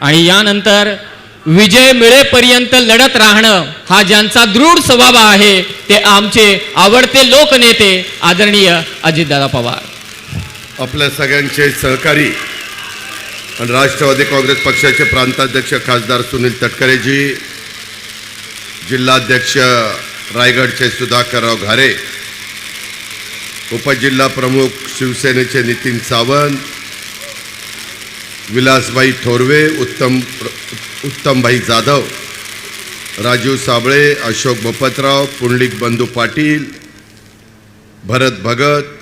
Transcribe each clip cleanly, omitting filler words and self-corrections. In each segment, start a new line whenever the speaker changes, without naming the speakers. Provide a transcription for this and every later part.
आणि यानंतर विजय मिळेपर्यंत लढत राहणं हा ज्यांचा दृढ स्वभाव आहे ते आमचे आवडते लोकनेते आदरणीय अजितदादा पवार.
आपल्या सगळ्यांचे सहकारी आणि राष्ट्रवादी काँग्रेस पक्षाचे प्रांताध्यक्ष खासदार सुनील तटकरेजी, जिल्हाध्यक्ष रायगडचे सुधाकरराव घारे, उपजिल्हा प्रमुख शिवसेनेचे नितीन सावंत, विलासभाई थोरवे, उत्तमभाई जाधव, राजीव साबळे, अशोक बपतराव, पुंडलिक बंधू पाटील, भरत भगत,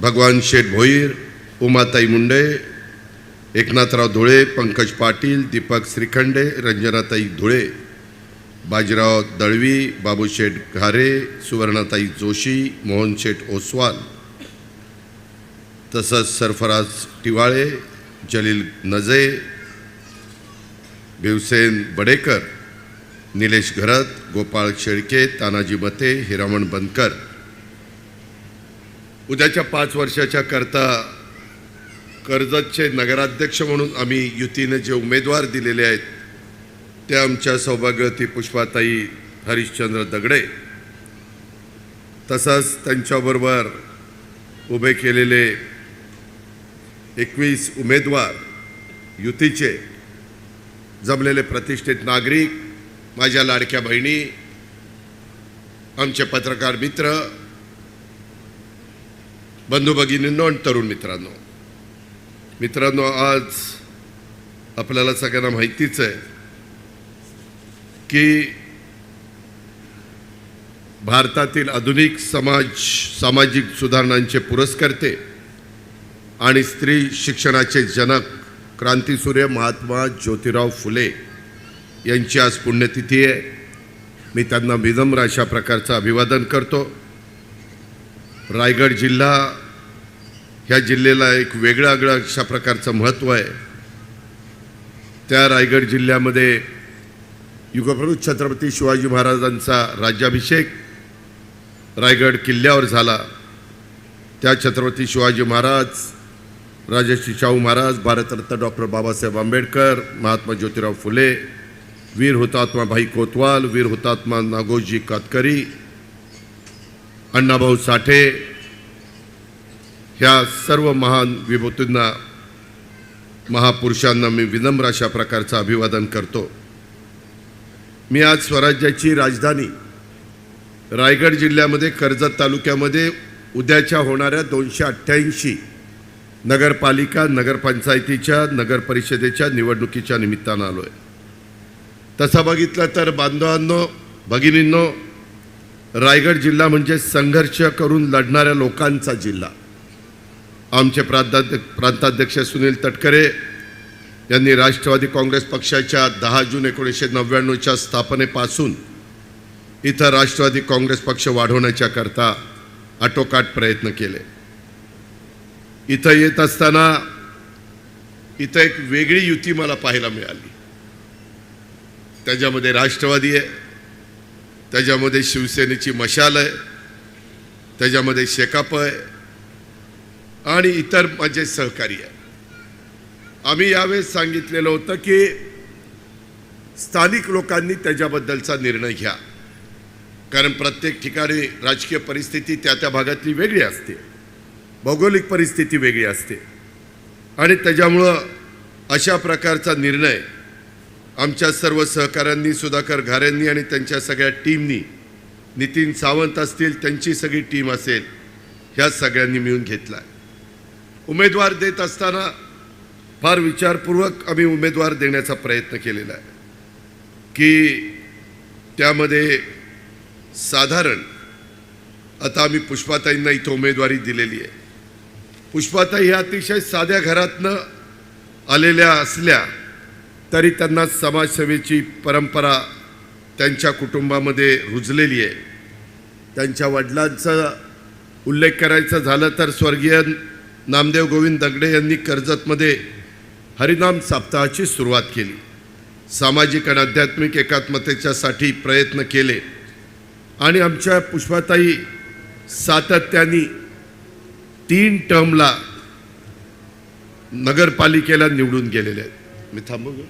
भगवान शेठ भोईर, उमाताई मुंडे, एकनाथराव धुळे, पंकज पाटील, दीपक श्रीखंडे, रंजनाताई धुळे, बाजीराव दळवी, बाबूशेठ घारे, सुवर्णाताई जोशी, मोहनशेठ ओसवाल, तसंच सरफराज टिवाळे, जलील नजे, भीवसेन बडेकर, निलेश घरत, गोपाळ शेळके, तानाजी मते, हिरामण बनकर. उद्याच्या 5 वर्षाच्या करता कर्जतचे नगराध्यक्ष म्हणून आम्ही युतीने जे उमेदवार दिलेले आहेत ते आमच्या सौभाग्यवती पुष्पाताई हरिश्चंद्र दगडे, तसंच त्यांच्याबरोबर उभे केलेले 21 उमेदवार युतीचे, जमलेले प्रतिष्ठित नागरिक, माझ्या लाडक्या बहिणी, आमचे पत्रकार मित्र, बंधू भगिनींनो आणि तरुण मित्रांनो, आज आपल्याला सगळ्यांना माहितीच आहे की भारतातील आधुनिक सामाजिक सुधारणांचे पुरस्कर्ते आणि स्त्री शिक्षणाचे जनक क्रांतीसूर्य महात्मा ज्योतिराव फुले यांची आज पुण्यतिथी आहे. मी त्यांना विनम्र अशा प्रकारचं अभिवादन करतो. रायगड जिल्हा ह्या जिल्ह्याला एक वेगळं अशा प्रकारचं महत्त्व आहे. त्या रायगड जिल्ह्यामध्ये युगप्रमुख छत्रपती शिवाजी महाराजांचा राज्याभिषेक रायगड किल्ल्यावर झाला. त्या छत्रपती शिवाजी महाराज, राजर्षी शाहू महाराज, भारतरत्न डॉक्टर बाबासाहेब आंबेडकर, महात्मा ज्योतिराव फुले, वीर हुतात्मा भाई कोतवाल, वीर हुतात्मा नागोजी कातकरी, अण्णाभाऊ साठे, ह्या सर्व महान विभूतींना, महापुरुषांना मी विनम्र अशा प्रकारचं अभिवादन करतो. मी आज स्वराज्याची राजधानी रायगड जिल्ह्यामध्ये कर्जत तालुक्यामध्ये उद्याच्या होणाऱ्या 288 नगरपालिका, नगरपंचायतीच्या, नगरपरिषदेच्या निवडणुकीच्या निमित्तानं आलो आहे. तसं बघितलं तर बांधवांनो, भगिनींनो, रायगड जिल्हा म्हणजे संघर्ष करून लढणाऱ्या लोकांचा जिल्हा. आमचे प्रांताध्यक्ष सुनील तटकरे यांनी राष्ट्रवादी काँग्रेस पक्षाच्या 10 जून 1999च्या स्थापनेपासून इथं राष्ट्रवादी काँग्रेस पक्ष वाढवण्याच्या करता आटोकाट प्रयत्न केले. इथं येत असताना इथं एक वेगळी युती मला पाहायला मिळाली. त्याच्यामध्ये राष्ट्रवादी आहे, त्याच्यामध्ये शिवसेनेची मशाल आहे, त्याच्यामध्ये शेकाप आहे आणि इतर माझे सहकारी आहे. आम्ही यावेळेस सांगितलेलं होतं की स्थानिक लोकांनी त्याच्याबद्दलचा निर्णय घ्या, कारण प्रत्येक ठिकाणी राजकीय परिस्थिती त्या भागातली वेगळी असते, भौगोलिक परिस्थिती वेगळी असते आणि त्याच्यामुळं अशा प्रकारचा निर्णय आमच्या सर्व सहकाऱ्यांनी, सुधाकर घारेंनी आणि त्यांच्या सगळ्या टीमनी, नितीन सावंत असतील, त्यांची सगळी टीम असेल, ह्या सगळ्यांनी मिळून घेतला. उमेदवार देत असताना फार विचारपूर्वक आम्ही उमेदवार देण्याचा प्रयत्न केलेला आहे की त्यामध्ये साधारण आता आम्ही पुष्पाताईंना इथं उमेदवारी दिलेली आहे. पुष्पाताई ह्या अतिशय साध्या घरातनं आलेल्या असल्या तरी त्यांना समाजसेवेची परंपरा त्यांच्या कुटुंबामध्ये रुजलेली आहे. त्यांच्या वडिलांचा उल्लेख करायचा झालं तर स्वर्गीय नामदेव गोविंद दगडे यांनी कर्जतमध्ये हरिनाम सप्ताहाची सुरुवात केली. सामाजिक आणि आध्यात्मिक एकात्मतेच्यासाठी प्रयत्न केले आणि आमच्या पुष्पाताई सातत्याने 3 टर्मला नगरपालिकेला निवडून गेलेले आहेत. मी थांबू का?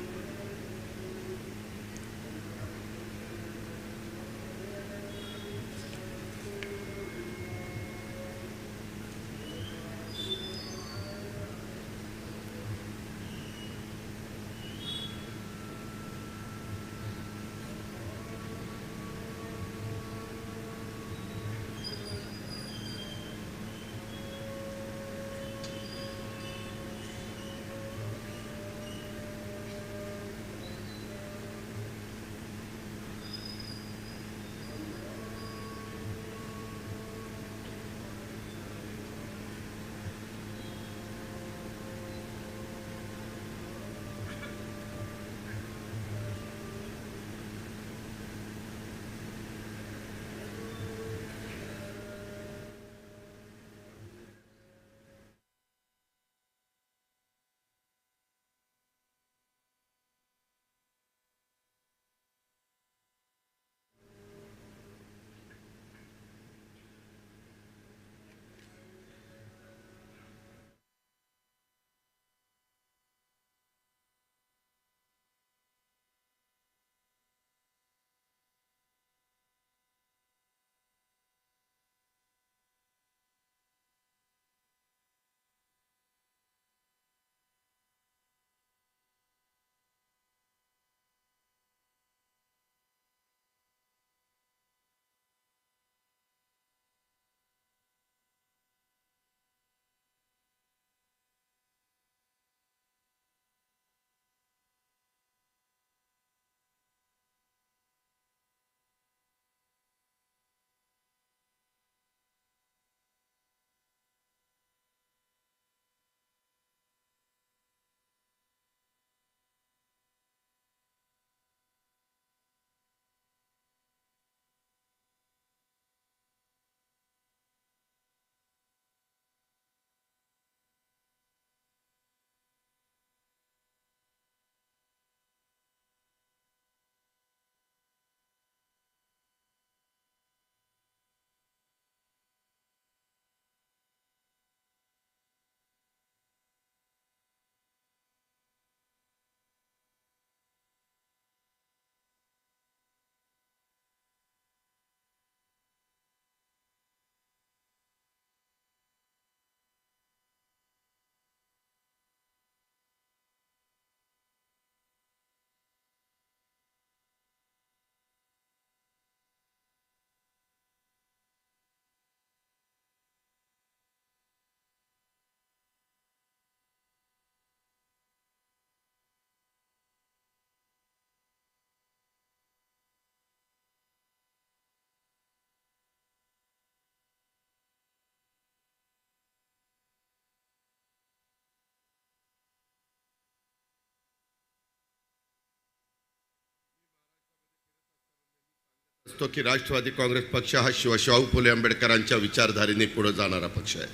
असतो की राष्ट्रवादी काँग्रेस पक्ष हा शिवशाहू फुले आंबेडकरांच्या विचारधारेने पुढे जाणारा पक्ष आहे.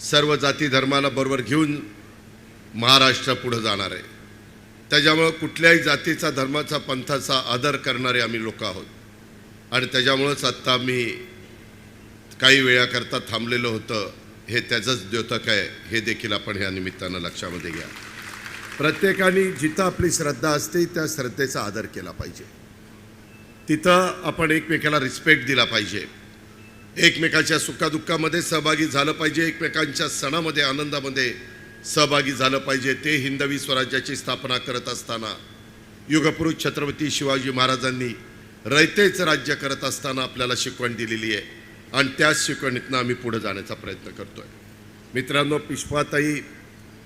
सर्व जाती धर्माला बरोबर घेऊन महाराष्ट्र पुढे जाणार आहे. त्याच्यामुळे कुठल्याही जातीचा धर्माचा पंथाचा आदर करणारे आम्ही लोक आहोत आणि त्याच्यामुळेच आत्ता मी काही वेळाकरता थांबलेलं होतं हे त्याचंच द्योतक आहे हे देखील आपण ह्या निमित्तानं लक्षामध्ये घ्या. प्रत्येकाने जिथं आपली श्रद्धा असते त्या श्रद्धेचा आदर केला पाहिजे. तिथं आपण एकमेकाला रिस्पेक्ट दिला पाहिजे. एकमेकाच्या सुखादुःखामध्ये सहभागी झालं पाहिजे. एकमेकांच्या सणामध्ये आनंदामध्ये सहभागी झालं पाहिजे. ते हिंदवी स्वराज्याची स्थापना करत असताना युगपुरुष छत्रपती शिवाजी महाराजांनी रयतेच राज्य करत असताना आपल्याला शिकवण दिलेली आहे आणि त्याच शिकवणीतनं आम्ही पुढे जाण्याचा प्रयत्न करतोय. मित्रांनो, पुष्पाताई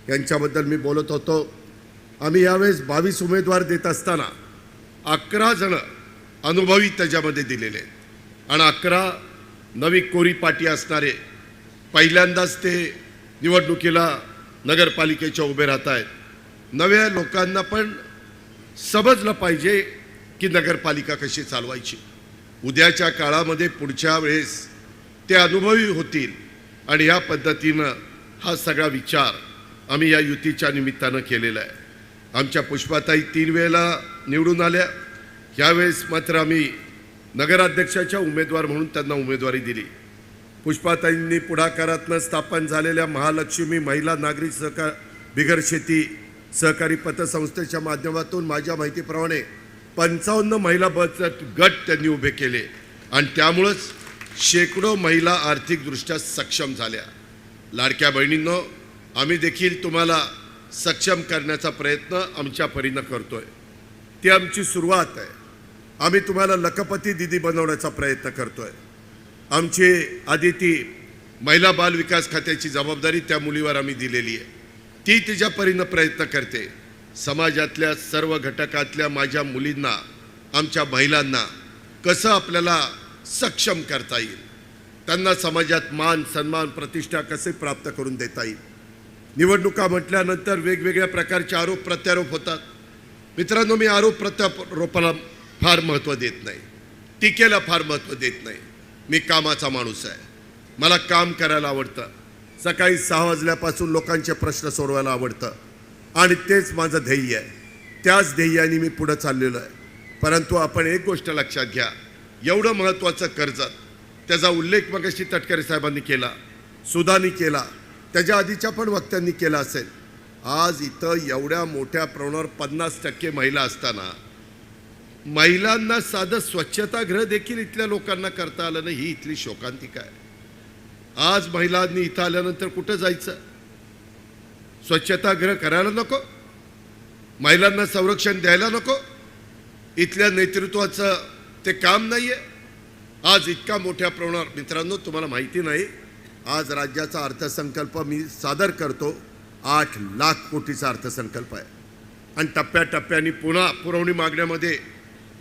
यांच्याबद्दल मी बोलत होतो. आम्ही यावेळेस 22 उमेदवार देत असताना 11 जण अनुभवी त्याच्यामध्ये दिलेले आहेत आणि 11 नवी कोरी पाटी असणारे पहिल्यांदाच ते निवडणुकीला नगरपालिकेच्या उभे राहत आहेत. नव्या लोकांना पण समजलं पाहिजे की नगरपालिका कशी चालवायची. उद्याच्या काळामध्ये पुढच्या वेळेस ते अनुभवी होतील आणि या पद्धतीनं हा सगळा विचार आम्ही या युतीच्या निमित्तानं केलेला आहे. आमच्या पुष्पाताई 3 वेळेला निवडून आल्या. यावेळेस मात्र आम्ही नगराध्यक्षाच्या उमेदवार म्हणून त्यांना उमेदवारी दिली. पुष्पाताईंनी पुढाकारातनं स्थापन झालेल्या महालक्ष्मी महिला नागरिक सहकार बिगर शेती सहकारी पतसंस्थेच्या माध्यमातून माझ्या माहितीप्रमाणे 55 महिला बचत गट त्यांनी उभे केले आणि त्यामुळंच शेकडो महिला आर्थिकदृष्ट्या सक्षम झाल्या. लाडक्या बहिणींनो, आम्ही देखील तुम्हाला सक्षम करण्याचा प्रयत्न आमच्या परीनं करतोय. ती आमची सुरुवात आहे. आम्ही तुम्हाला लखपती दिदी बनवण्याचा प्रयत्न करतोय. आमची आदिती महिला बाल विकास खात्याची जबाबदारी त्या मुलीवर आम्ही दिलेली आहे. ती तिच्या परीनं प्रयत्न करते. समाजातल्या सर्व घटकातल्या माझ्या मुलींना, आमच्या महिलांना कसं आपल्याला सक्षम करता येईल, त्यांना समाजात मान सन्मान प्रतिष्ठा कसे प्राप्त करून देता येईल. निवडणुका म्हटल्यानंतर वेगवेगळ्या प्रकारचे आरोप प्रत्यारोप होतात. मित्रांनो, मी आरोप प्रत्यारोपाला फार महत्त्व देत नाही, टीकेला फार महत्त्व देत नाही. मी कामाचा माणूस आहे. मला काम करायला आवडतं. सकाळी 6 वाजल्यापासून लोकांचे प्रश्न सोडवायला आवडतं आणि तेच माझं ध्येय आहे. त्याच ध्येयाने मी पुढं चाललेलो आहे. परंतु आपण एक गोष्ट लक्षात घ्या, एवढं महत्त्वाचं कर्जत, त्याचा उल्लेख मगाशी तटकरे साहेबांनी केला, सुधानी केला, त्याच्या आधीच्या पण वक्त्यांनी केला असेल. आज इथं एवढ्या मोठ्या प्रमाणावर 50% महिला असताना महिलांना साधं स्वच्छतागृह देखील इथल्या लोकांना करता आलं नाही. ही इथली शोकांतिका आहे. आज महिलांनी इथं आल्यानंतर कुठं जायचं? स्वच्छतागृह करायला नको? महिलांना संरक्षण द्यायला नको? इथल्या नेतृत्वाचं ते काम नाही आहे. आज इतका मोठ्या प्रमाणावर, मित्रांनो तुम्हाला माहिती नाही, आज राज्याचा अर्थसंकल्प मी सादर करतो. 8 लाख कोटीचा अर्थसंकल्प आहे आणि टप्प्याटप्प्याने पुन्हा पुरवणी मागण्यामध्ये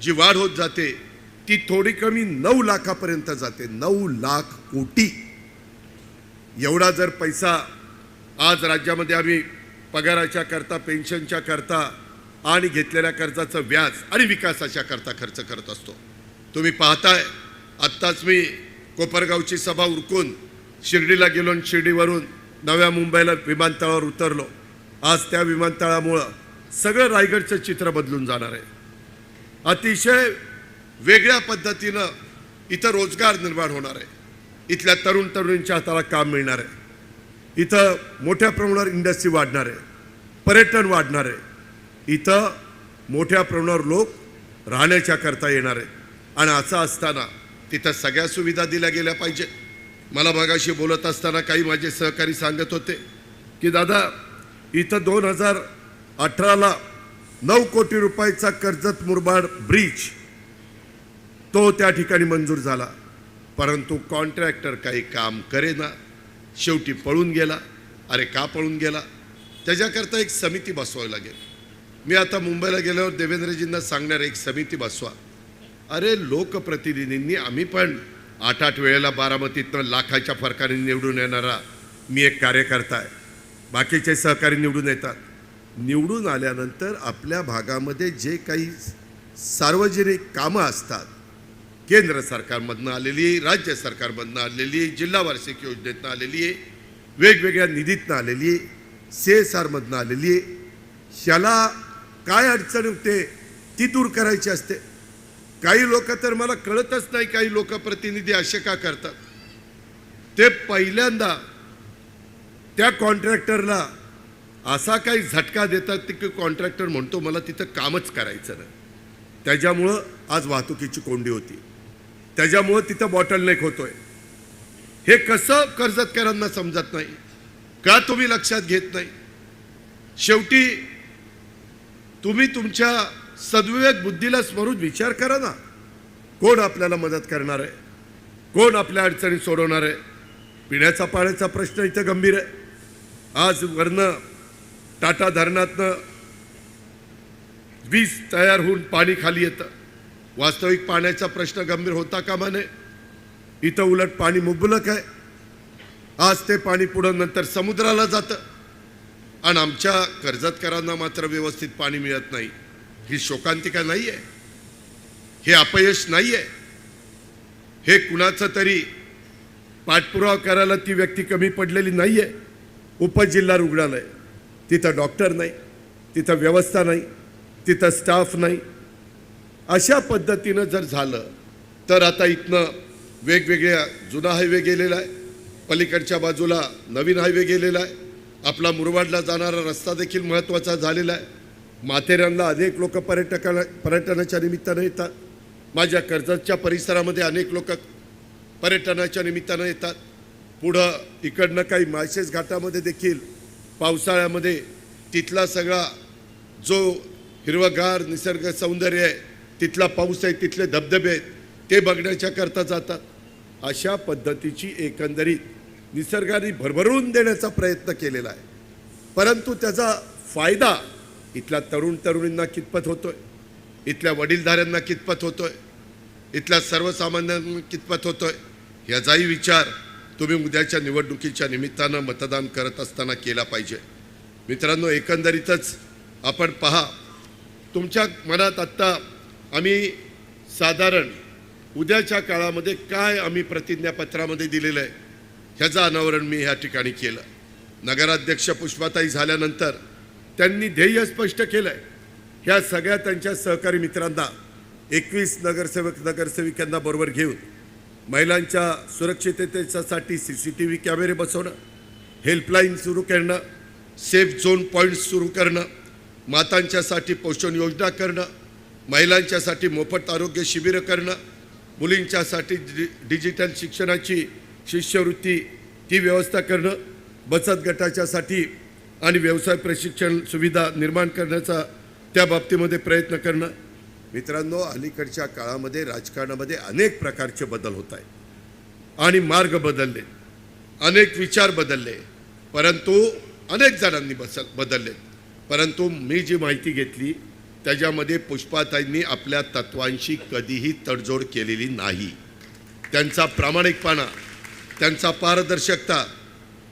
जी वाढ होत जाते ती थोडी कमी 9 लाखापर्यंत जाते. 9 लाख कोटी एवढा जर पैसा आज राज्यामध्ये आम्ही पगाराच्या करता, पेन्शनच्या करता आणि घेतलेल्या कर्जाचं व्याज आणि विकासाच्या करता खर्च करत असतो. तुम्ही पाहताय, आत्ताच मी कोपरगावची सभा उरकून शिर्डीला गेलो आणि शिर्डीवरून नव्या मुंबईला विमानतळावर उतरलो. आज त्या विमानतळामुळं सगळं रायगडचं चित्र बदलून जाणार आहे. अतिशय वेगळ्या पद्धतीनं इथं रोजगार निर्माण होणार आहे. इथल्या तरुण तरुणींच्या हाताला काम मिळणार आहे. इथं मोठ्या प्रमाणावर इंडस्ट्री वाढणार आहे, पर्यटन वाढणार आहे. इथं मोठ्या प्रमाणावर लोक राहण्याच्या करता येणार आहेत. आणि असं असताना तिथं सगळ्या सुविधा दिल्या गेल्या पाहिजेत. मला मगाशी बोलत असताना काही माझे सहकारी सांगत होते की दादा, इथं 2018ला 9 कोटी रुपयाचा कर्जत मुरबाड ब्रिज तो त्या ठिकाणी मंजूर झाला. परंतु कॉन्ट्रॅक्टर काही काम करेना, शेवटी पळून गेला. अरे का पळून गेला? त्याच्याकरता एक समिती बसवावी लागेल. मी आता मुंबईला गेल्यावर देवेंद्रजींना सांगणार, एक समिती बसवा. अरे लोकप्रतिनिधींनी, आम्ही पण 8-8 वेळेला बारामतीतनं लाखाच्या फरकाने निवडून येणारा मी एक कार्यकर्ता आहे. बाकीचे सहकारी निवडून येतात. निवडून आल्यानंतर आपल्या भागामध्ये जे काही सार्वजनिक कामं असतात, केंद्र सरकारमधनं आलेली आहे, राज्य सरकारमधनं आलेली आहे, जिल्हा वार्षिक योजनेतनं आलेली आहे, वेगवेगळ्या निधीतनं आलेली आहे, CSRमधनं आलेली आहे, ह्याला काय अडचण होते ती दूर करायची असते. काही लोक तर मला कळतच नाही, काही लोकप्रतिनिधी असे का करतात. ते पहिल्यांदा त्या कॉन्ट्रॅक्टरला असा काही झटका देतात की कॉन्ट्रॅक्टर म्हणतो मला तिथं कामच करायचं नाही. त्याच्यामुळं आज वाहतुकीची कोंडी होती, त्याच्यामुळं तिथं बॉटलनेक होतोय. हे कसं कर्जतकरांना समजत नाही का? तुम्ही लक्षात घेत नाही. शेवटी तुम्ही तुमच्या सद्विवेक बुद्धीला स्मरून विचार करा ना, कोण आपल्याला मदत करणार आहे, कोण आपल्या अडचणी सोडवणार आहे. पिण्याचा पाण्याचा प्रश्न इथं गंभीर आहे. आज वरनं टाटा धरणातनं वीज तयार होऊन पाणी खाली येतं. वास्तविक पाण्याचा प्रश्न गंभीर होता कामा नये. इथं उलट पाणी मुबलक आहे. आज ते पाणी पुढं नंतर समुद्राला जातं आणि आमच्या कर्जतकरांना मात्र व्यवस्थित पाणी मिळत नाही. ही शोकांतिका नाही आहे, हे अपयश नाही आहे. हे कुणाचं तरी पाठपुरावा करायला ती व्यक्ती कमी पडलेली नाही आहे. उपजिल्हा रुग्णालय, तिथं डॉक्टर नाही, तिथं व्यवस्था नाही, तिथं स्टाफ नाही. अशा पद्धतीनं जर झालं तर आता इथनं वेगवेगळ्या जुना हायवे गेलेला आहे, पलीकडच्या बाजूला नवीन हायवे गेलेला आहे. आपला मुरबाडला जाणारा रस्ता देखील महत्त्वाचा झालेला आहे. माथेरानला अनेक लोक पर्यटनाच्या निमित्तानं येतात. माझ्या कर्जतच्या परिसरामध्ये अनेक लोक पर्यटनाच्या निमित्तानं येतात. पुढं इकडनं काही माळशेज घाटामध्ये देखील पावसाळ्यामध्ये तिथला सगळा जो हिरवगार निसर्ग सौंदर्य आहे, तिथला पाऊस आहे, तिथले धबधबे आहेत, ते बघण्याच्या करता जातात. अशा पद्धतीची एकंदरीत निसर्गाने भरभरून देण्याचा प्रयत्न केलेला आहे. परंतु त्याचा फायदा इथल्या तरुणींना कितपत होतोय, इथल्या वडीलधाऱ्यांना कितपत होतोय, इथल्या सर्वसामान्यांना कितपत होतोय, याचाही विचार तुम्ही उद्याच्या निवडणुकीच्या निमित्तानं मतदान करत असताना केला पाहिजे. मित्रांनो, एकंदरीतच आपण पहा, तुमच्या मनात आत्ता आम्ही साधारण उद्याच्या काळामध्ये काय आम्ही प्रतिज्ञापत्रामध्ये दिलेलं आहे ह्याचं अनावरण मी ह्या ठिकाणी केलं. नगराध्यक्ष पुष्पाताई झाल्यानंतर त्यांनी ध्येय स्पष्ट केलं आहे. ह्या सगळ्या त्यांच्या सहकारी मित्रांना 21 नगरसेविकांना बरोबर घेऊन महिलांच्या सुरक्षिततेसाठी CCTV कॅमेरे बसवणं, हेल्पलाईन सुरू करणं, सेफ झोन पॉईंट्स सुरू करणं, मातांच्यासाठी पोषण योजना करणं, महिलांच्यासाठी मोफत आरोग्य शिबिरं करणं, मुलींच्यासाठी डिजिटल शिक्षणाची शिष्यवृत्ती ती व्यवस्था करणं, बचत गटाच्यासाठी आणि व्यवसाय प्रशिक्षण सुविधा निर्माण करण्याचा त्या बाबतीमध्ये प्रयत्न करणं. मित्रांनो, अलीकडच्या काळामध्ये राजकारणामध्ये अनेक प्रकारचे बदल होत आहेत आणि मार्ग बदलले, अनेक विचार बदलले, परंतु अनेक जणांनी बदलले. परंतु मी जी माहिती घेतली त्याच्यामध्ये पुष्पाताईंनी आपल्या तत्वांशी कधीही तडजोड केलेली नाही. त्यांचा प्रामाणिकपणा, त्यांचा पारदर्शकता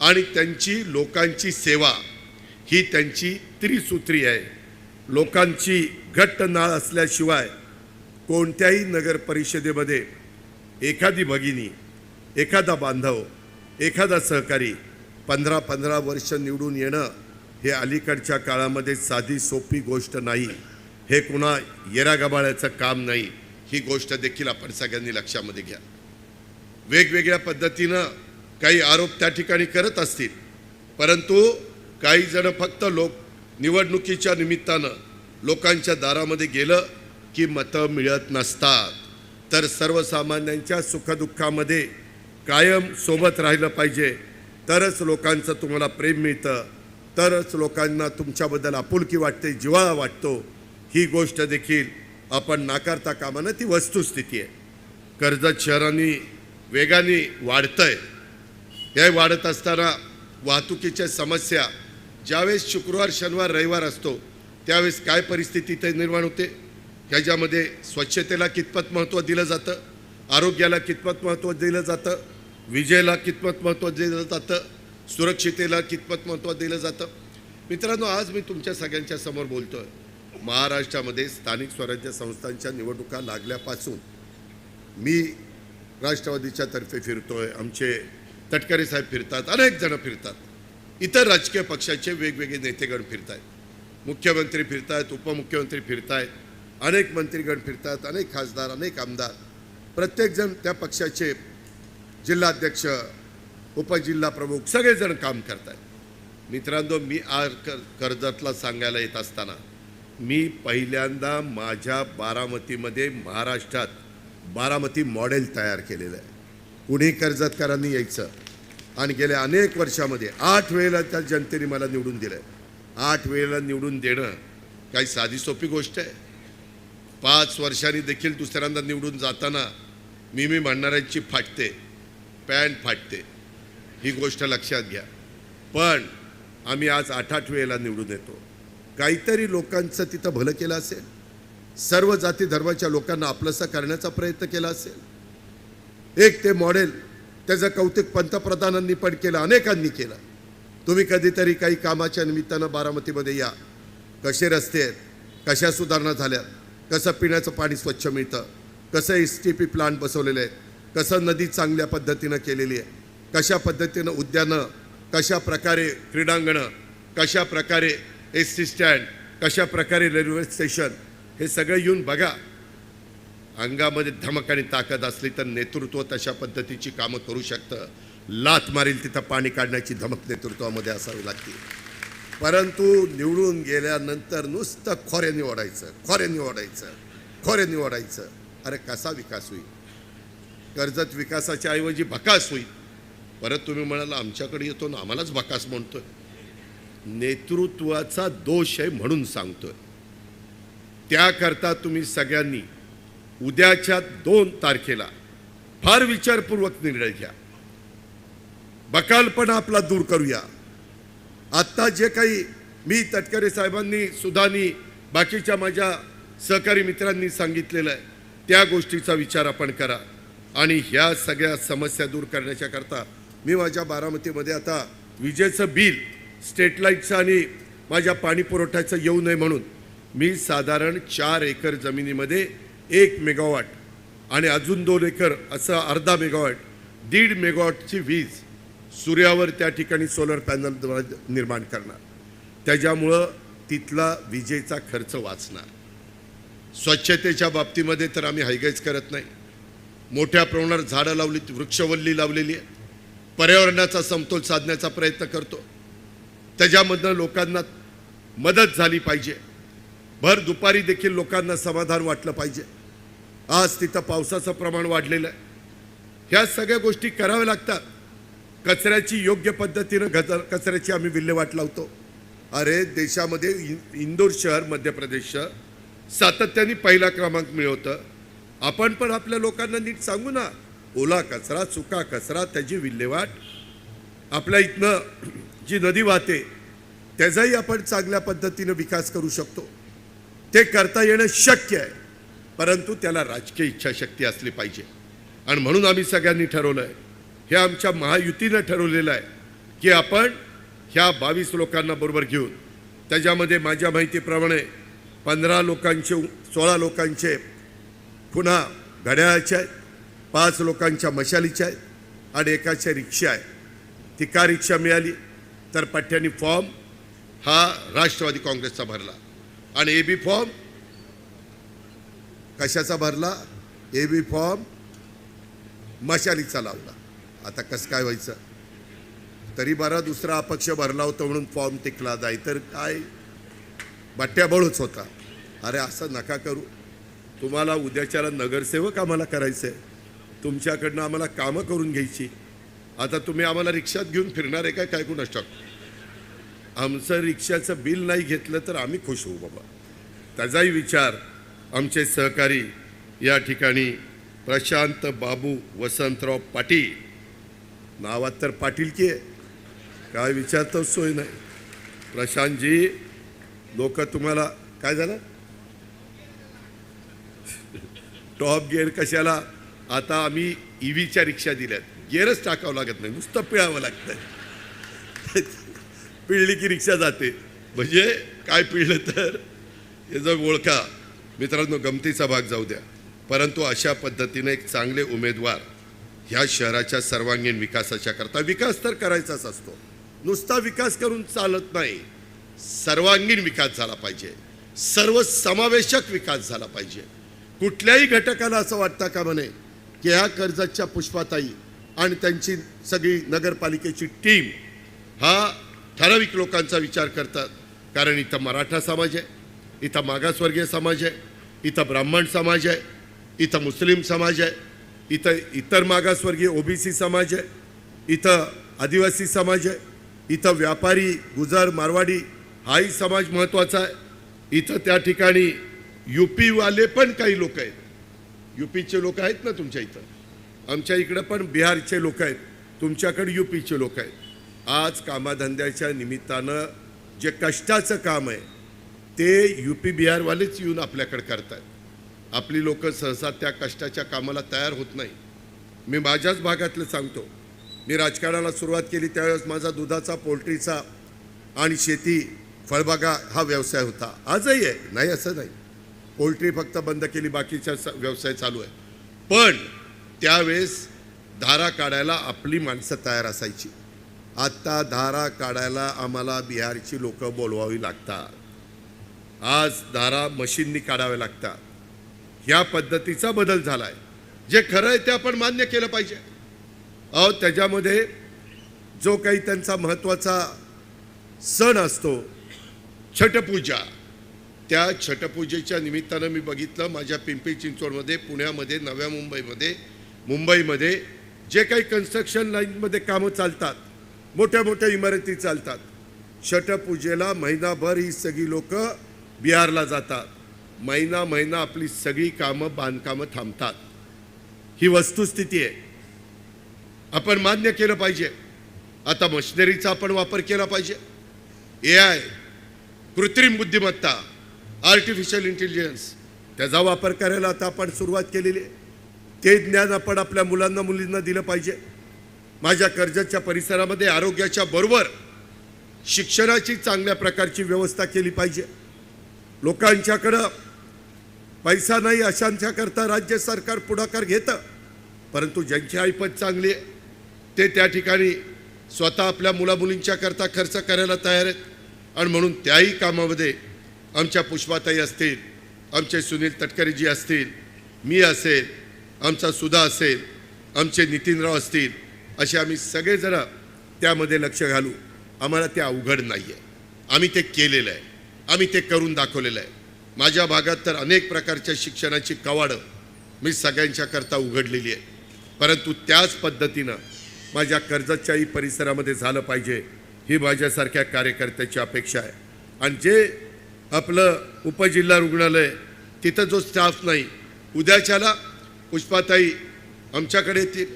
आणि त्यांची लोकांची सेवा ही त्यांची त्रिसूत्री आहे. लोकांची घट्ट नाळ असल्याशिवाय कोणत्याही नगर परिषदेमध्ये एखादी भगिनी, एखादा बांधव, एखादा सहकारी 15-15 वर्ष निवडून येणं हे अलीकडच्या काळामध्ये साधी सोपी गोष्ट नाही. हे कुणा येरागबाळ्याचं काम नाही. ही गोष्ट देखील आपण सगळ्यांनी लक्षामध्ये घ्या. वेगवेगळ्या पद्धतीनं काही आरोप त्या ठिकाणी करत असतील, परंतु काही जण फक्त निवडणुकीच्या निमित्तानं लोकांच्या दारामध्ये गेलं की मतं मिळत नसतात. तर सर्वसामान्यांच्या सुखदुःखामध्ये कायम सोबत राहिलं पाहिजे, तरच लोकांचं तुम्हाला प्रेम मिळतं, तरच लोकांना तुमच्याबद्दल आपुलकी वाटते, जिव्हाळा वाटतो. ही गोष्ट देखील आपण नाकारता कामा नये, ती वस्तुस्थिती आहे. कर्जत शहराने वेगाने वाढतंय. हे वाढत असताना वाहतुकीच्या समस्या, ज्यावेळेस शुक्रवार, शनिवार, रविवार असतो त्यावेळेस काय परिस्थिती ते निर्माण होते, ह्याच्यामध्ये स्वच्छतेला कितपत महत्त्व दिलं जातं, आरोग्याला कितपत महत्त्व दिलं जातं, विजेला कितपत महत्त्व दिलं जातं, सुरक्षितेला कितपत महत्त्व दिलं जातं. मित्रांनो, आज मी तुमच्या सगळ्यांच्या समोर बोलतोय. महाराष्ट्रामध्ये स्थानिक स्वराज्य संस्थांच्या निवडणुका लागल्यापासून मी राष्ट्रवादीच्या तर्फे फिरतोय, आमचे तटकरे साहेब फिरतात, अनेक जण फिरतात, इतर राजकीय पक्षाचे वेगवेगळे नेतेगण फिरत आहेत, मुख्यमंत्री फिरत आहेत, उपमुख्यमंत्री फिरत आहेत, अनेक मंत्रीगण फिरतात, अनेक खासदार, अनेक आमदार, प्रत्येकजण त्या पक्षाचे जिल्हाध्यक्ष, उपजिल्हा प्रमुख सगळेजण काम करत आहेत. मित्रांनो, मी आज कर्जतला सांगायला येत असताना मी पहिल्यांदा माझ्या बारामतीमध्ये महाराष्ट्रात बारामती मॉडेल तयार केलेलं आहे. कुणी कर्जतकरांनी यायचं आणि गेल्या अनेक वर्षामध्ये 8 वेळेला त्या जनतेने मला निवडून दिलं. 8 वेळेला निवडून देणं काही साधी सोपी गोष्ट आहे. 5 वर्षांनी देखील दुसऱ्यांदा निवडून जाताना मी म्हणणाऱ्यांची फाटते, पॅन्ट फाटते, ही गोष्ट लक्षात घ्या. पण आम्ही आज 8 वेळेला निवडून येतो. काहीतरी लोकांचं तिथं भलं केलं असेल, सर्व जाती धर्माच्या लोकांना आपलंसं करण्याचा प्रयत्न केला असेल. एक ते मॉडेल, त्याचं कौतुक पंतप्रधानांनी पण केलं, अनेकांनी केलं. तुम्ही कधीतरी काही कामाच्या निमित्तानं बारामतीमध्ये या. कसे रस्ते आहेत, कशा सुधारणा झाल्या, कसं पिण्याचं पाणी स्वच्छ मिळतं, कसं STP प्लांट बसवलेले आहेत, कसं नदी चांगल्या पद्धतीनं केलेली आहे, कशा पद्धतीनं उद्यानं, कशा प्रकारे क्रीडांगणं, कशा प्रकारे ST स्टँड, कशा प्रकारे रेल्वे स्टेशन, हे सगळं येऊन बघा. अंगामध्ये धमक आणि ताकद असली तर नेतृत्व तशा पद्धतीची कामं करू शकतं. लात मारील तिथं पाणी काढण्याची धमक नेतृत्वामध्ये असावी लागते. परंतु निवडून गेल्यानंतर नुसतं खोऱ्याने ओढायचं. अरे कसा विकास होईल? कर्जत विकासाच्या ऐवजी भकास होईल. परत तुम्ही म्हणाल आमच्याकडे येतो ना आम्हालाच भकास म्हणतोय. नेतृत्वाचा दोष आहे म्हणून सांगतोय. त्याकरता तुम्ही सगळ्यांनी उद्याच्या 2 तारखेला फार विचारपूर्वक निर्णय घ्या. बकालपणा आपला दूर करूया. आत्ता जे काही मी तटकरे साहेबांनी सुधानी बाकीच्या माझ्या सहकारी मित्रांनी सांगितलेलं आहे त्या गोष्टीचा विचार आपण करा. आणि ह्या सगळ्या समस्या दूर करण्याच्या करता मी माझ्या बारामतीमध्ये आता विजेचं बिल स्टेट लाईटचं आणि माझ्या पाणी पुरवठ्याचं येऊ नये म्हणून मी साधारण 4 एकर जमिनीमध्ये 1 मेगावॉट आणि अजून 2 एकर असं अर्धा मेगावॉट 1.5 मेगावॉटची वीज सूर्यावर त्या ठिकाणी सोलर पॅनल निर्माण करणार. त्याच्यामुळं तिथला विजेचा खर्च वाचणार. स्वच्छतेच्या बाबतीमध्ये तर आम्ही हायगाईच करत नाही. मोठ्या प्रमाणावर झाडं लावली, वृक्षवल्ली लावलेली आहे. पर्यावरणाचा समतोल साधण्याचा प्रयत्न करतो. त्याच्यामधनं लोकांना मदत झाली पाहिजे. भर दुपारी देखील लोकांना समाधान वाटलं पाहिजे. आज तिथं पावसाचं प्रमाण वाढलेलं आहे. ह्या सगळ्या गोष्टी कराव्या लागतात. कचऱ्याची योग्य पद्धतीनं कचऱ्याची आम्ही विल्हेवाट लावतो. अरे देशामध्ये इंदोर शहर मध्य प्रदेश सातत्याने पहिला क्रमांक मिळवतं. आपण पण आपल्या लोकांना नीट सांगू ना. ओला कचरा, सुका कचरा, त्याची विल्हेवाट. आपल्या इथनं जी नदी वाहते त्याचाही आपण चांगल्या पद्धतीनं विकास करू शकतो. ते करता येणं शक्य आहे. परंतु त्याला राजकीय इच्छाशक्ती असली पाहिजे. आणि म्हणून आम्ही सगळ्यांनी ठरवलं आहे, हे आमच्या महायुतीनं ठरवलेलं आहे की आपण ह्या 22 लोकांना बरोबर घेऊन त्याच्यामध्ये माझ्या माहितीप्रमाणे 15 लोकांचे 16 लोकांचे पुन्हा घड्याळाचे आहेत, 5 लोकांच्या मशालीच्या आहेत आणि एकाच्या रिक्षा आहे. ती का रिक्षा मिळाली तर पठ्ठ्यानी फॉर्म हा राष्ट्रवादी काँग्रेसचा भरला आणि एबी फॉर्म कशाचा भरला? एबी फॉर्म मशालीचा लावला. आता कसं काय व्हायचं? तरी बरा दुसरा अपक्ष भरला होता म्हणून फॉर्म टिकला जाय तर काय बट्ट्याबळूच होता. अरे असं नका करू. तुम्हाला उद्याच्याला नगरसेवक आम्हाला करायचं आहे. तुमच्याकडनं आम्हाला कामं करून घ्यायची. आता तुम्ही आम्हाला रिक्षात घेऊन फिरणार आहे काय कोणास ठाऊक. आमचं रिक्षाचं बिल नाही घेतलं तर आम्ही खुश होऊ बाबा. त्याचाही विचार आमचे सहकारी या ठिकाणी प्रशांत बाबू वसंतराव पाटील, नावात तर पाटील की आहे, काय विचारतो सोय नाही. प्रशांतजी, लोक तुम्हाला काय झालं? टॉप गिअर कशाला? आता आम्ही ईव्हीच्या रिक्षा दिल्यात. गिअरच टाकावं लागत नाही, नुसतं पिळावं लागतं. पिळली की रिक्षा जाते. म्हणजे काय पिळलं तर याचं ओळखा. मित्रांनो, गमतीचा भाग जाऊ द्या. परंतु अशा पद्धतीने एक चांगले उमेदवार ह्या शहराच्या सर्वांगीण विकासाच्या करता, विकास तर करायचाच असतो, नुसता विकास करून चालत नाही. सर्वांगीण विकास झाला पाहिजे, सर्वसमावेशक विकास झाला पाहिजे. कुठल्याही घटकाला असं वाटतं का म्हणे की ह्या कर्जतच्या पुष्पाताई आणि त्यांची सगळी नगरपालिकेची टीम हा ठराविक लोकांचा विचार करतात. कारण इथं मराठा समाज आहे, इथं मागासवर्गीय समाज आहे, इथं ब्राह्मण समाज आहे, इथं मुस्लिम समाज आहे, इथं इतर मागासवर्गीय ओबीसी समाज आहे, इथं आदिवासी समाज आहे, इथं व्यापारी गुजर मारवाडी हाही समाज महत्त्वाचा आहे. इथं त्या ठिकाणी यूपीवाले पण काही लोक आहेत. यूपीचे लोक आहेत ना तुमच्या इथं. आमच्या इकडं पण बिहारचे लोक आहेत, तुमच्याकडे यूपीचे लोक आहेत. आज कामाधंद्याच्या निमित्तानं जे कष्टाचं काम आहे ते यूपी बिहारवालेच येऊन आपल्याकडे करतात. आपली लोक सहसा त्या कष्टाच्या कामाला तयार होत नाही. मी माझ्याच भागातलं सांगतो. मी राजकारणाला सुरुवात केली त्यावेळेस माझा दुधाचा, पोल्ट्रीचा आणि शेती, फळबागा हा व्यवसाय होता. आजही आहे, नाही असं नाही. पोल्ट्री फक्त बंद केली, बाकीचा व्यवसाय चालू आहे. पण त्यावेळेस धारा काढायला आपली माणसं तयार असायची. आत्ता धारा काढायला आम्हाला बिहारची लोक बोलवावी लागतात. आज धारा मशीननी काढाव्या लागतात. ह्या पद्धतीचा बदल झाला आहे. जे खरं आहे ते आपण मान्य केलं पाहिजे. त्याच्यामध्ये जो काही त्यांचा महत्त्वाचा सण असतो छटपूजा, त्या छटपूजेच्या निमित्तानं मी बघितलं माझ्या पिंपरी चिंचवडमध्ये, पुण्यामध्ये, नव्या मुंबईमध्ये, मुंबईमध्ये जे काही कन्स्ट्रक्शन लाईनमध्ये कामं चालतात, मोठ्या मोठ्या इमारती चालतात, छटपूजेला महिनाभर ही सगळी लोक बिहारला जातात. महिना आपली सगळी कामं बांधकामं थांबतात. ही वस्तुस्थिती आहे. आपण मान्य केलं पाहिजे. आता मशिनरीचा आपण वापर केला पाहिजे. AI, कृत्रिम बुद्धिमत्ता, आर्टिफिशियल इंटेलिजन्स, त्याचा वापर करायला आता आपण सुरुवात केलेली आहे. ते ज्ञान आपण आपल्या मुलांना मुलींना दिलं पाहिजे. माझ्या कर्जतच्या परिसरामध्ये आरोग्याच्या बरोबर शिक्षणाची चांगल्या प्रकारची व्यवस्था केली पाहिजे. लोकांच्याकडं पैसा नाही अशांच्याकरता राज्य सरकार पुढाकार घेतं, परंतु ज्यांची ऐपत चांगली आहे ते त्या ठिकाणी स्वतः आपल्या मुलामुलींच्या करता खर्च करायला तयार आहेत. आणि म्हणून त्याही कामामध्ये आमच्या पुष्पाताई असतील, आमचे सुनील तटकरेजी असतील, मी असेल, आमचा सुधा असेल, आमचे नितीनराव असतील, असे आम्ही सगळेजण त्यामध्ये लक्ष घालू. आम्हाला ते अवघड नाही आहे. आम्ही ते केलेलं आहे. आम्ही ते करून दाखवलेलं आहे. माझ्या भागात तर अनेक प्रकारच्या शिक्षणाची कवाडं मी सगळ्यांच्याकरता उघडलेली आहे. परंतु त्याच पद्धतीनं माझ्या कर्जतच्याही परिसरामध्ये झालं पाहिजे, ही माझ्यासारख्या कार्यकर्त्याची अपेक्षा आहे. आणि जे आपलं उपजिल्हा रुग्णालय, तिथं जो स्टाफ नाही, उद्याच्याला पुष्पाताई आमच्याकडे येतील,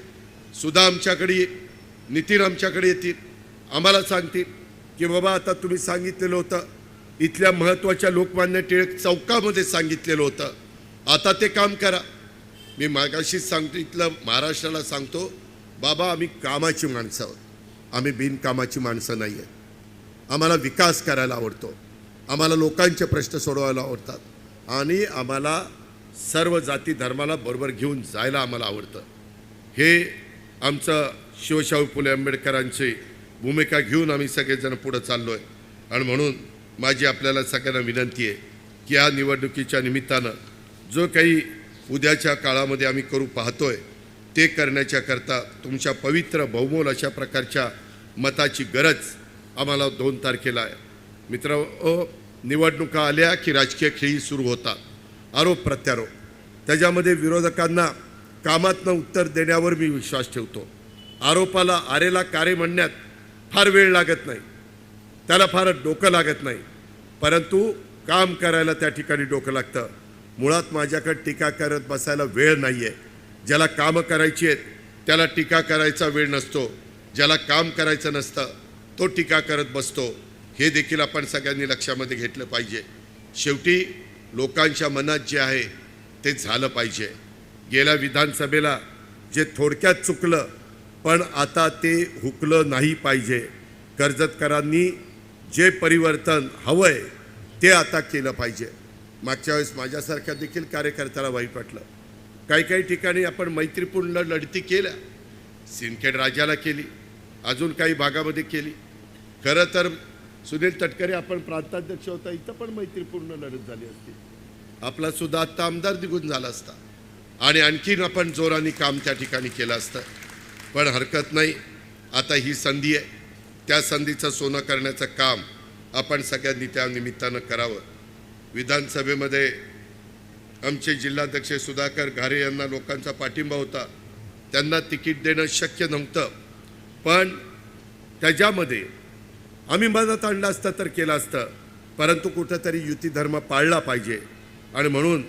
सुधा आमच्याकडे येईल, नितीन आमच्याकडे येतील, आम्हाला सांगतील की बाबा आता तुम्ही सांगितलेलं होतं, इथल्या महत्त्वाच्या लोकमान्य टिळक चौकामध्ये सांगितलेलं होतं, आता ते काम करा. मी मागाशीच सांगितलं, महाराष्ट्राला सांगतो, बाबा आम्ही कामाची माणसं आहोत, आम्ही बिनकामाची माणसं नाही आहेत. आम्हाला विकास करायला आवडतो, आम्हाला लोकांचे प्रश्न सोडवायला आवडतात, आणि आम्हाला सर्व जाती धर्माला बरोबर घेऊन जायला आम्हाला आवडतं. हे आमचं शिवशाहू फुले आंबेडकरांची भूमिका घेऊन आम्ही सगळेजण पुढं चाललो आहे. आणि म्हणून माझी आपल्याला सगळ्यांना विनंती आहे की या निवडणुकीच्या निमित्तानं जो काही उद्याच्या काळामध्ये आम्ही करू पाहतोय ते करण्याच्याकरता तुमच्या पवित्र बहुमोल अशा प्रकारच्या मताची गरज आम्हाला 2 तारखेला आहे. मित्र, निवडणुका आल्या की राजकीय खेळी सुरू होतात, आरोप प्रत्यारोप. त्याच्यामध्ये विरोधकांना कामातनं उत्तर देण्यावर मी विश्वास ठेवतो. आरोपाला आरेला कारे म्हणण्यात फार वेळ लागत नाही, त्याला फार डोकं लागत नाही, परंतु काम करायला त्या ठिकाणी डोकं लागतं. मुळात माझ्याकडे टीका करत बसायला वेळ नाही आहे. ज्याला कामं करायची आहेत त्याला टीका करायचा वेळ नसतो, ज्याला काम करायचं नसतं तो टीका करत बसतो. हे देखील आपण सगळ्यांनी लक्षामध्ये घेतलं पाहिजे. शेवटी लोकांच्या मनात जे आहे ते झालं पाहिजे. गेल्या विधानसभेला जे थोडक्यात चुकलं, पण आता ते हुकलं नाही पाहिजे. कर्जतकरांनी जे परिवर्तन हवं आहे ते आता केलं पाहिजे. मागच्या वेळेस माझ्यासारख्या देखील कार्यकर्त्याला वाईट वाटलं. काही ठिकाणी आपण मैत्रीपूर्ण लढती केल्या, सिंदखेड राजाला केली, अजून काही भागामध्ये केली. खरं तर सुनील तटकरे आपण प्रांताध्यक्ष होता, इथं पण मैत्रीपूर्ण लढत झाली असती, आपला सुद्धा आत्ता आमदार निघून झाला असता आणि आणखीन आपण जोराने काम त्या ठिकाणी केलं असतं. पण हरकत नाही, आता ही संधी आहे. त्या संधीचं सोनं करण्याचं काम आपण सगळ्यांनी त्या निमित्तानं करावं. विधानसभेमध्ये आमचे जिल्हाध्यक्ष सुधाकर घारे यांना लोकांचा पाठिंबा होता, त्यांना तिकीट देणं शक्य नव्हतं, पण त्याच्यामध्ये आम्ही मदत आणलं असतं तर केलं असतं, परंतु कुठंतरी युती धर्म पाळला पाहिजे आणि म्हणून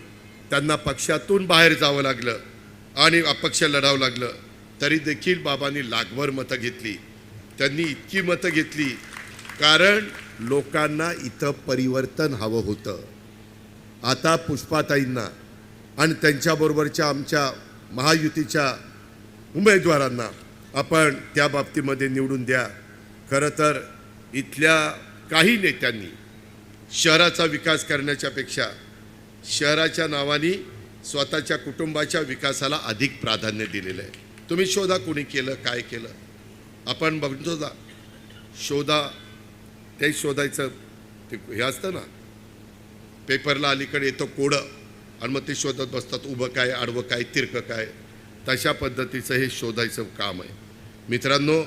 त्यांना पक्षातून बाहेर जावं लागलं आणि अपक्ष लढावं लागलं. तरी देखील बाबांनी लागभर मतं घेतली. त्यांनी इतकी मतं घेतली कारण लोकांना इथं परिवर्तन हवं होतं. आता पुष्पाताईंना आणि त्यांच्याबरोबरच्या आमच्या महायुतीच्या उमेदवारांना आपण त्या बाबतीमध्ये निवडून द्या. खरं तर इथल्या काही नेत्यांनी शहराचा विकास करण्याच्या पेक्षा शहराच्या नावाने स्वतःच्या कुटुंबाच्या विकासाला अधिक प्राधान्य दिलेलं आहे. तुम्ही शोधा कोणी केलं, काय केलं, आपण बघतो ना, शोधा, ते शोधायचं ते हे असतं ना, पेपरला अलीकडे येतं कोडं आणि मग ते शोधत बसतात, उभं काय, आडवं काय, तिरकं काय, तशा पद्धतीचं हे शोधायचं काम आहे. मित्रांनो,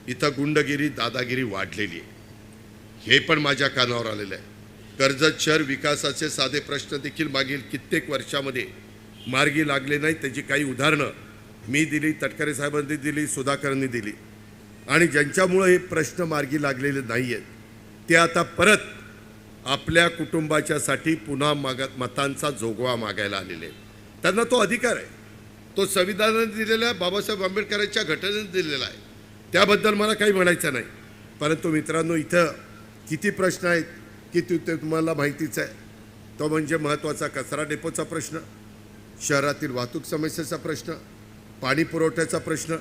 इथं गुंडगिरी दादागिरी वाढलेली आहे, हे पण माझ्या कानावर आलेलं आहे. कर्जत शहर विकासाचे साधे प्रश्न देखील मागील कित्येक वर्षामध्ये मार्गी लागले नाही. त्याची काही उदाहरणं मी दिली, तटकरे साहेबांनी दिली, सुधाकरांनी दिली. आणि ज्यांच्यामुळे हे प्रश्न मार्गी लागलेले नाही आहेत ते आता परत आपल्या कुटुंबाच्यासाठी पुन्हा मतांचा जोगवा मागायला आलेले आहेत. त्यांना तो अधिकार आहे, तो संविधानाने दिलेला आहे, बाबासाहेब आंबेडकरांच्या घटनेने दिलेला आहे. त्याबद्दल मला काही म्हणायचं नाही. परंतु मित्रांनो, इथं किती प्रश्न आहेत की ते तुम्हाला माहितीच आहे. तो म्हणजे महत्त्वाचा कचरा डेपोचा प्रश्न, शहरातील वाहतूक समस्येचा प्रश्न, पाणी पुरवठ्याचा प्रश्न.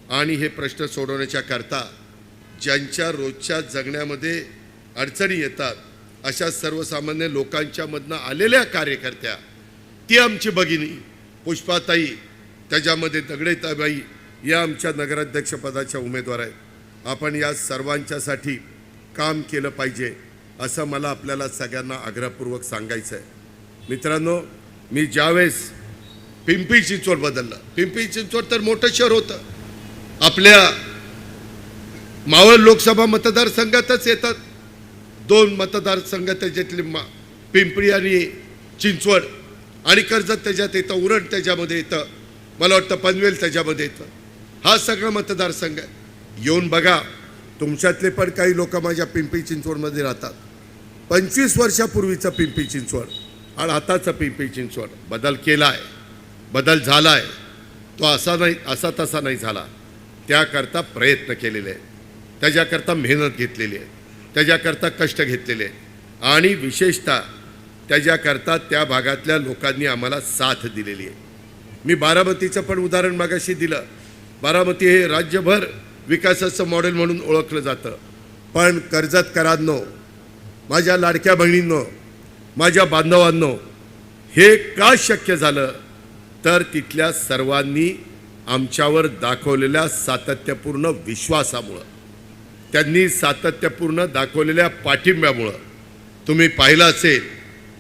आणि हे प्रश्न सोडवण्याच्या करता ज्यांच्या रोजच्या जगण्यामध्ये अडचणी येतात अशा सर्वसामान्य लोकांच्या मधनं आलेल्या कार्यकर्त्या, ती आमची भगिनी पुष्पाताई, त्याच्यामध्ये दगडेताबाई या आमच्या नगराध्यक्षपदाच्या उमेदवार आहेत. आपण या सर्वांच्यासाठी काम केलं पाहिजे असं मला आपल्याला सगळ्यांना आग्रहपूर्वक सांगायचं आहे. मित्रांनो, मी ज्यावेळेस पिंपरी चिंचवड बदललं, पिंपरी चिंचवड तर मोठं शहर होतं, आपल्या मावळ लोकसभा मतदारसंघातच येतात 2 मतदारसंघ, त्याच्यातले पिंपरी आणि चिंचवड, आणि कर्जत त्याच्यात येतं, उरण त्याच्यामध्ये येतं, मला वाटतं पनवेल त्याच्यामध्ये येतं. हा सगळा मतदारसंघ आहे. येऊन बघा, तुमच्यातले पण काही लोक माझ्या पिंपरी चिंचवडमध्ये राहतात. 25 वर्षापूर्वीचं पिंपरी चिंचवड आणि आताचं पिंपरी चिंचवड बदल केला आहे, बदल झाला आहे. तो असा तसा नाही झाला. त्याकरता प्रयत्न केलेले आहेत, त्याच्याकरता मेहनत घेतलेली आहे, त्याच्याकरता कष्ट घेतलेले आहेत, आणि विशेषतः त्याच्याकरता त्या भागातल्या लोकांनी आम्हाला साथ दिलेली आहे. मी बारामतीचं पण उदाहरण मागाशी दिलं. बारामती हे राज्यभर विकासाचं मॉडेल म्हणून ओळखलं जातं. पण कर्जतकरांनो, माझ्या लाडक्या बहिणींनो, माझ्या बांधवांनो, हे का शक्य झालं तर तिथल्या सर्वांनी आमच्यावर दाखवलेल्या सातत्यपूर्ण विश्वासामुळं, त्यांनी सातत्यपूर्ण दाखवलेल्या पाठिंब्यामुळं. तुम्ही पाहिलं असेल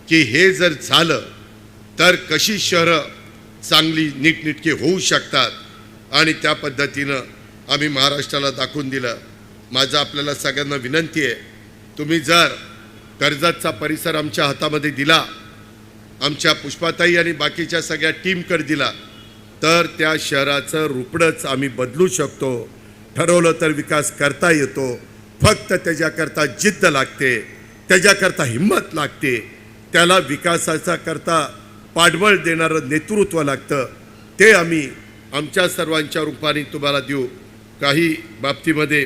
की हे जर झालं तर कशी शहरं चांगली नीटनेटकी होऊ शकतात, आणि त्या पद्धतीनं आम्ही महाराष्ट्राला दाखवून दिलं. माझं आपल्याला सगळ्यांना विनंती आहे, तुम्ही जर कर्जतचा परिसर आमच्या हातामध्ये दिला, आमच्या पुष्पाताई आणि बाकीच्या सगळ्या टीमकडे दिला, तर त्या शहराचं रूपडंच आम्ही बदलू शकतो. ठरवलं तर विकास करता येतो. फक्त त्याच्याकरता जिद्द लागते, त्याच्याकरता हिंमत लागते, त्याला विकासाचा करता पाठबळ देणारं नेतृत्व लागतं. ते आम्ही आमच्या सर्वांच्या रूपाने तुम्हाला देऊ. काही बाबतीमध्ये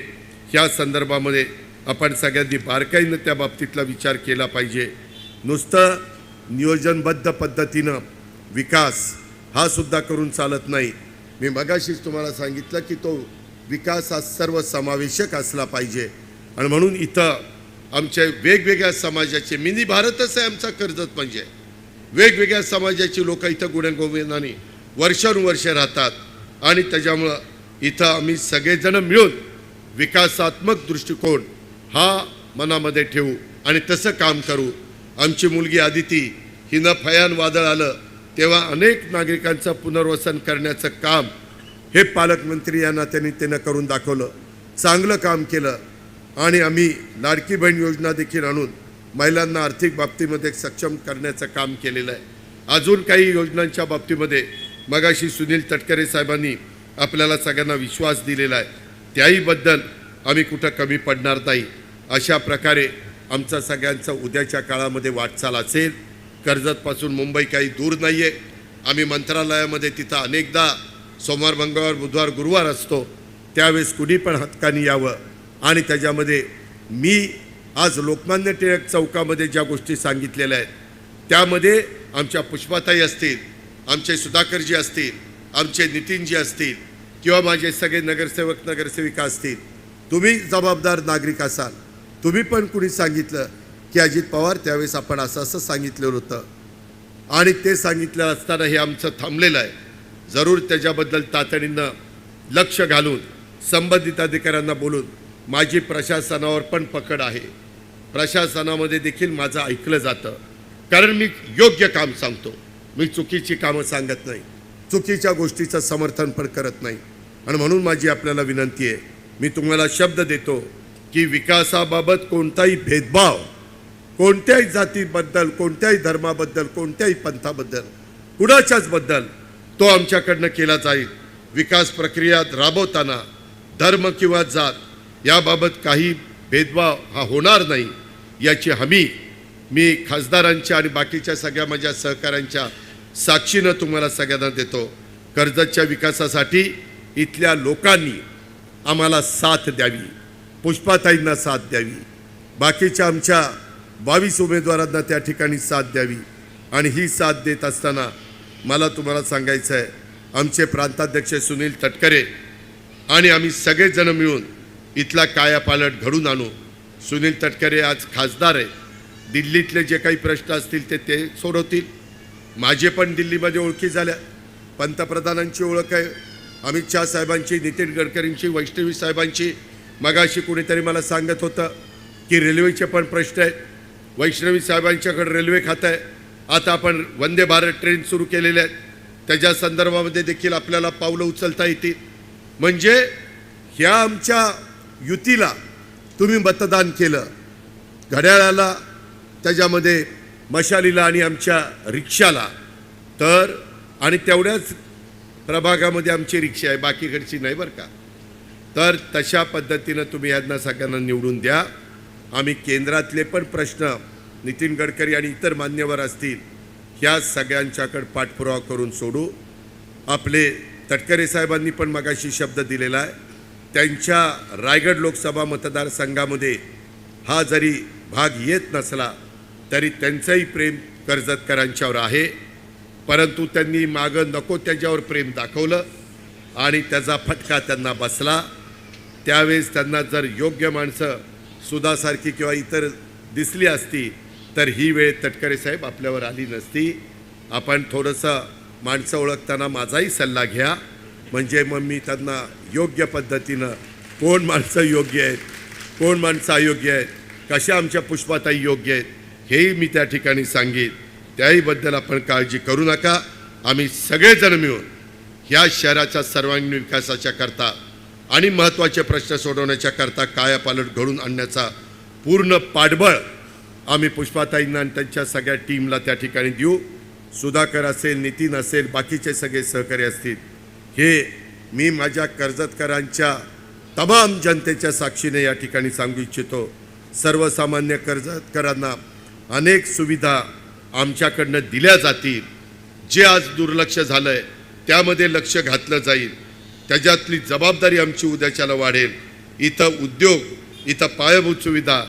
ह्या संदर्भामध्ये आपण सगळ्यांनी बारकाईनं त्या बाबतीतला विचार केला पाहिजे. नुसतं नियोजनबद्ध पद्धतीनं विकास हा सुद्धा करून चालत नाही. मी मगाशीच तुम्हाला सांगितलं की तो विकास हा सर्वसमावेशक असला पाहिजे. आणि म्हणून इथं आमच्या वेगवेगळ्या समाजाचे, मिनी भारतच आहे आमचा कर्जत म्हणजे, वेगवेगळ्या समाजाची लोक इथं गुण्यागोविंदाने वर्षानुवर्ष राहतात. आणि त्याच्यामुळं इथं आम्ही सगळेजण मिळून विकासात्मक दृष्टिकोन हा मनामध्ये ठेवू आणि तसं काम करू. आमची मुलगी आदिती हिनं भयान वादळ आलं तेव्हा अनेक नागरिकांचं पुनर्वसन करण्याचं काम हे पालकमंत्री या नात्याने त्यानं करून दाखवलं. चांगलं काम केलं. आणि आम्ही लाडकी बहीण योजना देखील आणून महिलांना आर्थिक बाबतीमध्ये सक्षम करण्याचं काम केलेलं आहे. अजून काही योजनांच्या बाबतीमध्ये मगाशी सुनील तटकरे साहेबांनी आपल्याला सगळ्यांना विश्वास दिलेला आहे, त्याहीबद्दल आम्ही कुठं कमी पडणार नाही. अशा प्रकारे आमचा सगळ्यांचा उद्याच्या काळामध्ये वाटचाल असेल. कर्जतपासून मुंबई काही दूर नाही आहे. आम्ही मंत्रालयामध्ये तिथं अनेकदा सोमवार, मंगळवार, बुधवार, गुरुवार असतो. त्यावेळेस कुणी पण हक्कानी यावं. आणि त्याच्यामध्ये मी आज लोकमान्य टिळक चौकामध्ये ज्या गोष्टी सांगितलेल्या आहेत त्यामध्ये आमच्या पुष्पाताई असतील, आमचे सुधाकरजी असतील, आमचे नितीनजी असतील, किंवा माझे सगळे नगरसेवक नगरसेविका असतील, तुम्ही जबाबदार नागरिक असाल, तुम्ही पण कुणी सांगितलं की अजित पवार त्यावेळेस आपण असं सांगितलेलं होतं आणि ते सांगितलं असताना हे आमचं थांबलेलं आहे. जरूर त्याच्याबद्दल तातडीनं लक्ष घालून संबंधित अधिकाऱ्यांना बोलून माझी प्रशासनावर पण पकड आहे. प्रशासनामध्ये देखील माझं ऐकलं जातं, कारण मी योग्य काम सांगतो. मी चुकीची कामं सांगत नाही, चुकीच्या गोष्टीचं समर्थन पण करत नाही. आणि म्हणून माझी आपल्याला विनंती आहे, मी तुम्हाला शब्द देतो की विकासाबाबत कोणताही भेदभाव कोणत्याही जातीबद्दल, कोणत्याही धर्माबद्दल, कोणत्याही पंथाबद्दल, कुणाच्याच बद्दल तो आमच्याकडनं केला जाईल. विकास प्रक्रिया राबवताना धर्म किंवा जात याबाबत काही भेदभाव हा होणार नाही याची हमी मी खासदारांच्या आणि बाकीच्या सगळ्या माझ्या सहकाऱ्यांच्या साक्षीनं तुम्हाला सगळ्यांना देतो. कर्जतच्या विकासासाठी इथल्या लोकांनी आम्हाला साथ द्यावी, पुष्पाताईंना साथ द्यावी, बाकीच्या आमच्या 22 उमेदवारांना त्या ठिकाणी साथ द्यावी. आणि ही साथ देत असताना मला तुम्हाला सांगायचं आहे, आमचे प्रांताध्यक्ष सुनील तटकरे आणि आम्ही सगळेजण मिळून इथला कायापालट घडून आणू. सुनील तटकरे आज खासदार आहे. दिल्लीतले जे काही प्रश्न असतील ते सोडवतील. माझे पण दिल्लीमध्ये ओळखी झाल्या, पंतप्रधानांची ओळख आहे, अमित शाह साहेबांची, नितीन गडकरींची, वैष्णवी साहेबांची. मगाशी कुणीतरी मला सांगत होतं की रेल्वेचे पण प्रश्न आहेत. वैष्णवी साहेबांच्याकडे रेल्वे खातं आहे. आता आपण वंदे भारत ट्रेन सुरू केलेले आहेत, त्याच्या संदर्भामध्ये देखील आपल्याला पावलं उचलता येतील. म्हणजे ह्या आमच्या युतीला तुम्ही मतदान केलं, घड्याळाला, त्याच्यामध्ये मशालीला आणि आमच्या रिक्षाला, तर आणि तेवढ्याच प्रभागामध्ये आमची रिक्षा आहे, बाकीकडची नाही बरं का. तर तशा पद्धतीनं तुम्ही यांना सगळ्यांना निवडून द्या. आम्ही केंद्रातले पण प्रश्न नितीन गडकरी आणि इतर मान्यवर असतील ह्या सगळ्यांच्याकडे पाठपुरावा करून सोडू. आपले तटकरे साहेबांनी पण मगाशी शब्द दिलेला आहे, त्यांच्या रायगड लोकसभा मतदारसंघामध्ये हा जरी भाग येत नसला तरी त्यांचंही प्रेम कर्जतकरांच्यावर आहे. परंतु त्यांनी मागं नको त्याच्यावर प्रेम दाखवलं आणि त्याचा फटका त्यांना बसला. त्यावेळेस त्यांना जर योग्य माणसं सुधासारखी किंवा इतर दिसली असती तर ही वेळ तटकरे साहेब आपल्यावर आली नसती. आपण थोडंसं माणसं ओळखताना माझाही सल्ला घ्या, म्हणजे मग मी त्यांना योग्य पद्धतीनं कोण माणसं योग्य आहेत, कोण माणसं अयोग्य आहेत, कशा आमच्या पुष्पाताई योग्य आहेत हेही मी त्या ठिकाणी सांगेन. त्याहीबद्दल आपण काळजी करू नका. आम्ही सगळेजण मिळून ह्या शहराच्या सर्वांगीण विकासाच्या करता आणि महत्त्वाचे प्रश्न सोडवण्याच्या करता कायापालट घडून आणण्याचा पूर्ण पाठबळ आम्ही पुष्पाताईंना आणि त्यांच्या सगळ्या टीमला त्या ठिकाणी देऊ. सुधाकर असेल, नितीन असेल, बाकीचे सगळे सहकारी असतील, हे मी माझ्या कर्जतकरांच्या तमाम जनतेच्या साक्षीने या ठिकाणी सांगू इच्छितो. सर्वसामान्य कर्जतकरांना अनेक सुविधा आमच्याकडनं दिल्या जातील. जे आज दुर्लक्ष झालं आहे त्यामध्ये लक्ष घातलं जाईल. त्याच्यातली जबाबदारी आमची उद्याच्याला वाढेल. इथं उद्योग, इथं पायाभूत सुविधा